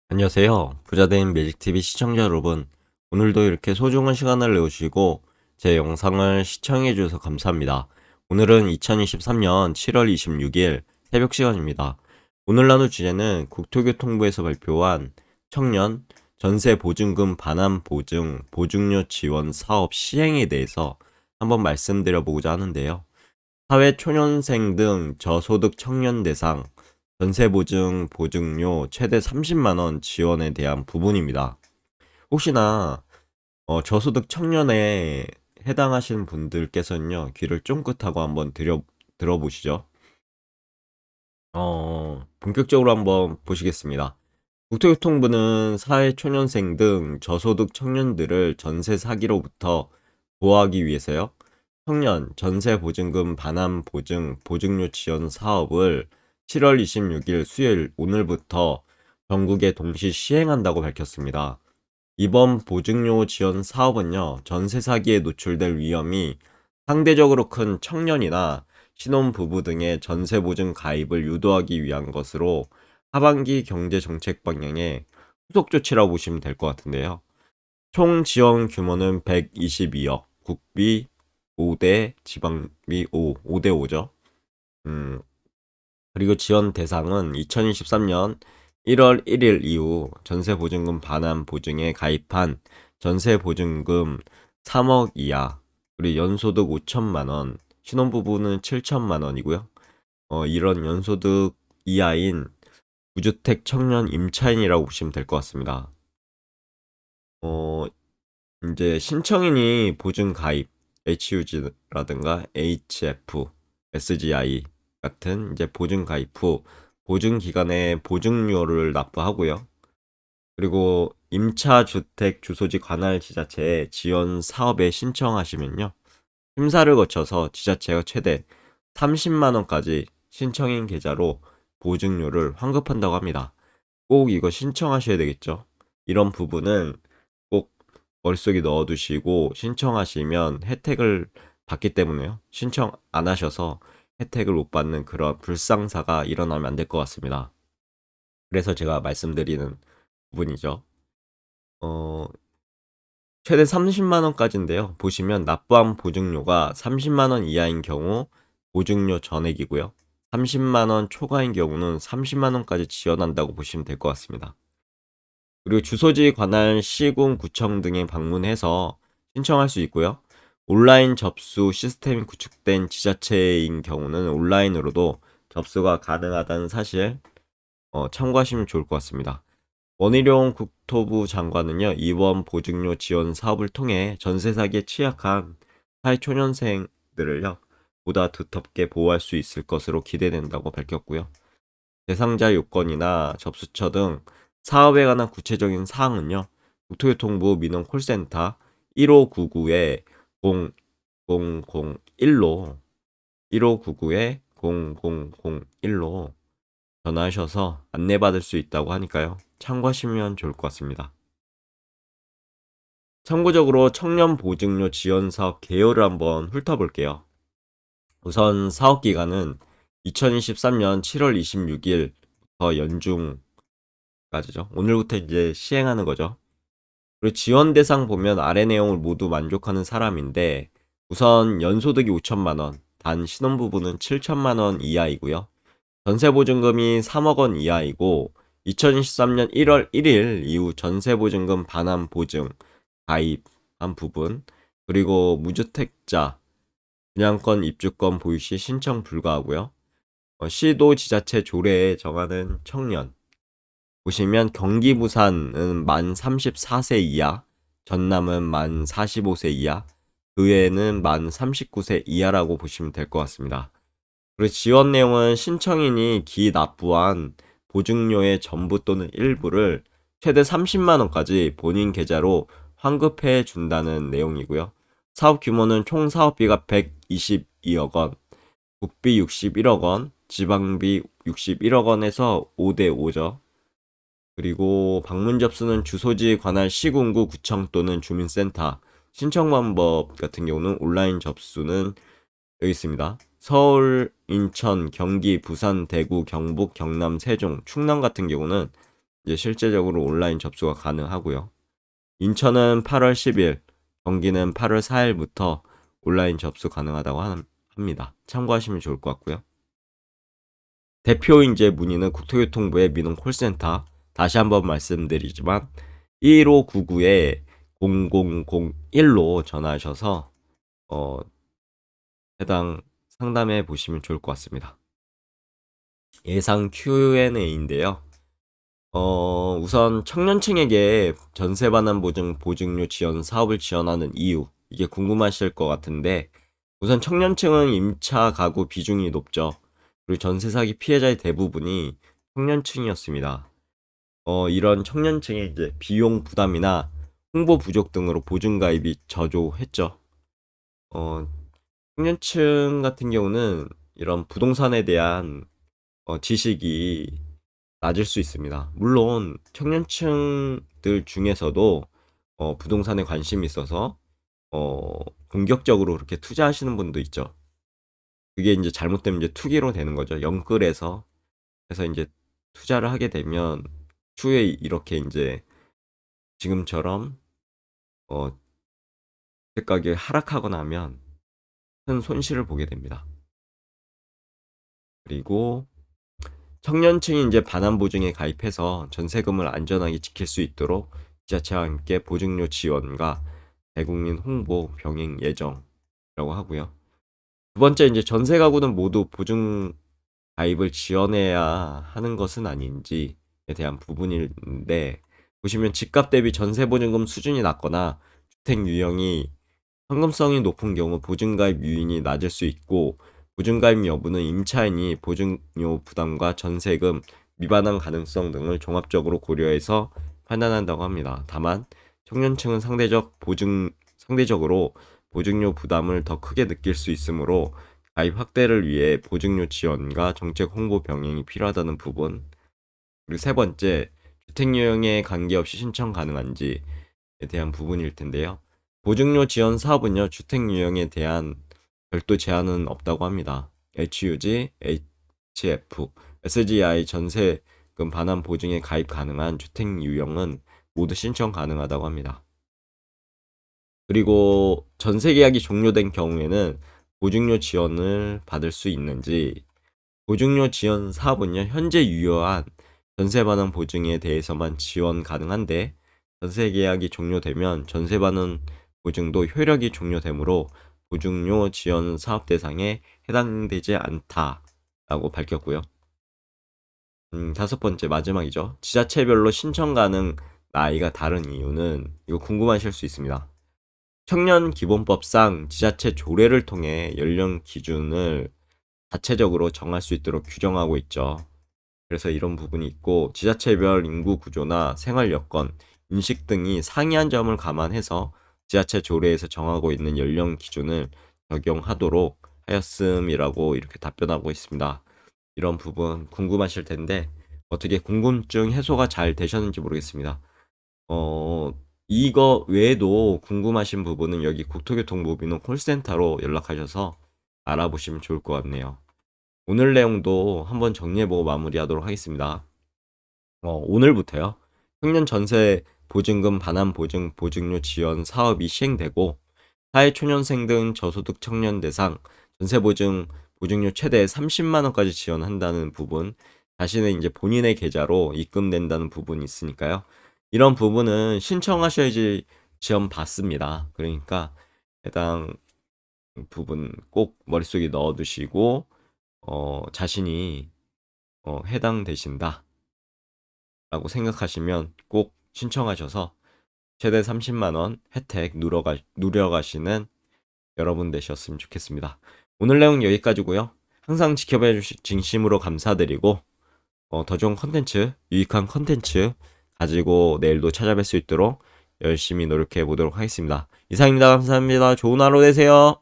안녕하세요. 부자된 매직TV 시청자 여러분. 오늘도 이렇게 소중한 시간을 내오시고 제 영상을 시청해 주셔서 감사합니다. 오늘은 2023년 7월 26일 새벽 시간입니다. 오늘 나눌 주제는 국토교통부에서 발표한 청년 전세 보증금 반환 보증 보증료 지원 사업 시행에 대해서 한번 말씀드려보고자 하는데요. 사회초년생 등 저소득 청년 대상 전세보증 보증료 최대 30만원 지원에 대한 부분입니다. 혹시나 저소득 청년에 해당하시는 분들께서는요, 귀를 쫑긋하고 한번 들어보시죠. 본격적으로 한번 보시겠습니다. 국토교통부는 사회초년생 등 저소득 청년들을 전세 사기로부터 보호하기 위해서요, 청년 전세 보증금 반환 보증 보증료 지원 사업을 7월 26일 수요일 오늘부터 전국에 동시 시행한다고 밝혔습니다. 이번 보증료 지원 사업은요, 전세 사기에 노출될 위험이 상대적으로 큰 청년이나 신혼부부 등의 전세 보증 가입을 유도하기 위한 것으로 하반기 경제 정책 방향의 후속 조치라고 보시면 될 것 같은데요. 총 지원 규모는 122억, 국비 5대, 지방비 5대 5죠. 그리고 지원 대상은 2023년 1월 1일 이후 전세보증금 반환 보증에 가입한 전세보증금 3억 이하, 그리고 연소득 5천만 원, 신혼부부는 7천만 원이고요. 이런 연소득 이하인 무주택 청년 임차인이라고 보시면 될 것 같습니다. 이제 신청인이 보증 가입, HUG라든가 HF, SGI 같은 이제 보증 가입 후 보증 기간에 보증료를 납부하고요. 그리고 임차 주택 주소지 관할 지자체에 지원 사업에 신청하시면요, 심사를 거쳐서 지자체가 최대 30만 원까지 신청인 계좌로 보증료를 환급한다고 합니다. 꼭 이거 신청하셔야 되겠죠. 이런 부분은 꼭 머릿속에 넣어두시고 신청하시면 혜택을 받기 때문에요. 신청 안 하셔서 혜택을 못 받는 그런 불상사가 일어나면 안 될 것 같습니다. 그래서 제가 말씀드리는 부분이죠. 어, 최대 30만 원까지인데요. 보시면 납부한 보증료가 30만 원 이하인 경우 보증료 전액이고요. 30만 원 초과인 경우는 30만 원까지 지원한다고 보시면 될 것 같습니다. 그리고 주소지 관할 시군 구청 등에 방문해서 신청할 수 있고요. 온라인 접수 시스템이 구축된 지자체인 경우는 온라인으로도 접수가 가능하다는 사실 참고하시면 좋을 것 같습니다. 원희룡 국토부 장관은요, 이번 보증료 지원 사업을 통해 전세 사기에 취약한 사회초년생들을요, 보다 두텁게 보호할 수 있을 것으로 기대된다고 밝혔고요. 대상자 요건이나 접수처 등 사업에 관한 구체적인 사항은요, 국토교통부 민원콜센터 1599에 0001로 1599에 0001로 전화하셔서 안내받을 수 있다고 하니까요, 참고하시면 좋을 것 같습니다. 참고적으로 청년 보증료 지원 사업 개요를 한번 훑어볼게요. 우선 사업 기간은 2023년 7월 26일부터 연중까지죠. 오늘부터 이제 시행하는 거죠. 그리고 지원 대상 보면 아래 내용을 모두 만족하는 사람인데, 우선 연소득이 5천만 원, 단 신혼부부는 7천만 원 이하이고요. 전세보증금이 3억 원 이하이고 2023년 1월 1일 이후 전세보증금 반환 보증 가입한 부분, 그리고 무주택자 분양권 입주권 보유 시 신청 불가하고요. 시도 지자체 조례에 정하는 청년 보시면 경기 부산은 만 34세 이하, 전남은 만 45세 이하, 그 외에는 만 39세 이하라고 보시면 될 것 같습니다. 그리고 지원 내용은 신청인이 기납부한 보증료의 전부 또는 일부를 최대 30만 원까지 본인 계좌로 환급해 준다는 내용이고요. 사업 규모는 총 사업비가 122억 원, 국비 61억 원, 지방비 61억 원에서 5대 5죠. 그리고 방문 접수는 주소지 관할 시군구 구청 또는 주민센터, 신청 방법 같은 경우는 온라인 접수는 여기 있습니다. 서울, 인천, 경기, 부산, 대구, 경북, 경남, 세종, 충남 같은 경우는 이제 실제적으로 온라인 접수가 가능하고요. 인천은 8월 10일, 경기는 8월 4일부터 온라인 접수 가능하다고 합니다. 참고하시면 좋을 것 같고요. 대표 인재 문의는 국토교통부의 민원 콜센터, 다시 한번 말씀드리지만 1599-0001로 전화하셔서 해당 상담해 보시면 좋을 것 같습니다. 예상 Q&A인데요. 우선 청년층에게 전세 반환 보증료 지원 사업을 지원하는 이유, 이게 궁금하실 것 같은데, 우선 청년층은 임차 가구 비중이 높죠. 그리고 전세 사기 피해자의 대부분이 청년층이었습니다. 이런 청년층의 이제 비용 부담이나 홍보 부족 등으로 보증 가입이 저조했죠. 어, 청년층 같은 경우는 이런 부동산에 대한 지식이 낮을 수 있습니다. 물론 청년층들 중에서도 부동산에 관심이 있어서 공격적으로 그렇게 투자하시는 분도 있죠. 그게 이제 잘못되면 이제 투기로 되는 거죠. 영끌해서 해서 이제 투자를 하게 되면 추후에 이렇게 이제 지금처럼 어, 주택 가격이 하락하거나 하면 큰 손실을 보게 됩니다. 그리고 청년층이 이제 반환 보증에 가입해서 전세금을 안전하게 지킬 수 있도록 지자체와 함께 보증료 지원과 대국민 홍보 병행 예정이라고 하고요. 두 번째, 이제 전세 가구는 모두 보증 가입을 지원해야 하는 것은 아닌지에 대한 부분인데, 보시면 집값 대비 전세 보증금 수준이 낮거나 주택 유형이 현금성이 높은 경우 보증가입 유인이 낮을 수 있고, 보증가입 여부는 임차인이 보증료 부담과 전세금 미반환 가능성 등을 종합적으로 고려해서 판단한다고 합니다. 다만 청년층은 상대적으로 보증료 부담을 더 크게 느낄 수 있으므로 가입 확대를 위해 보증료 지원과 정책 홍보 병행이 필요하다는 부분. 그리고 세 번째, 주택 유형에 관계없이 신청 가능한지에 대한 부분일 텐데요. 보증료 지원 사업은요, 주택 유형에 대한 별도 제한은 없다고 합니다. HUG, HF, SGI 전세금 반환 보증에 가입 가능한 주택 유형은 모두 신청 가능하다고 합니다. 그리고 전세 계약이 종료된 경우에는 보증료 지원을 받을 수 있는지, 보증료 지원 사업은요, 현재 유효한 전세 반환 보증에 대해서만 지원 가능한데, 전세 계약이 종료되면 전세 반환 보증도 효력이 종료되므로 보증료 지원 사업 대상에 해당되지 않다라고 밝혔고요. 다섯 번째, 마지막이죠. 지자체별로 신청 가능 나이가 다른 이유는, 이거 궁금하실 수 있습니다. 청년 기본법상 지자체 조례를 통해 연령 기준을 자체적으로 정할 수 있도록 규정하고 있죠. 그래서 이런 부분이 있고, 지자체별 인구 구조나 생활 여건, 인식 등이 상이한 점을 감안해서 지자체 조례에서 정하고 있는 연령 기준을 적용하도록 하였음이라고 이렇게 답변하고 있습니다. 이런 부분 궁금하실 텐데 어떻게 궁금증 해소가 잘 되셨는지 모르겠습니다. 이거 외에도 궁금하신 부분은 여기 국토교통부 민원 콜센터로 연락하셔서 알아보시면 좋을 것 같네요. 오늘 내용도 한번 정리해보고 마무리하도록 하겠습니다. 오늘부터요. 청년 전세 보증금 반환 보증료 지원 사업이 시행되고, 사회초년생 등 저소득 청년 대상 전세 보증료 최대 30만 원까지 지원한다는 부분, 자신의 이제 본인의 계좌로 입금된다는 부분이 있으니까요. 이런 부분은 신청하셔야지 지원 받습니다. 그러니까 해당 부분 꼭 머릿속에 넣어두시고 자신이 해당되신다 라고 생각하시면 꼭 신청하셔서 최대 30만 원 혜택 누려가시는 여러분 되셨으면 좋겠습니다. 오늘 내용 여기까지고요. 항상 지켜봐 주신 진심으로 감사드리고 더 좋은 컨텐츠, 유익한 컨텐츠 가지고 내일도 찾아뵐 수 있도록 열심히 노력해 보도록 하겠습니다. 이상입니다. 감사합니다. 좋은 하루 되세요.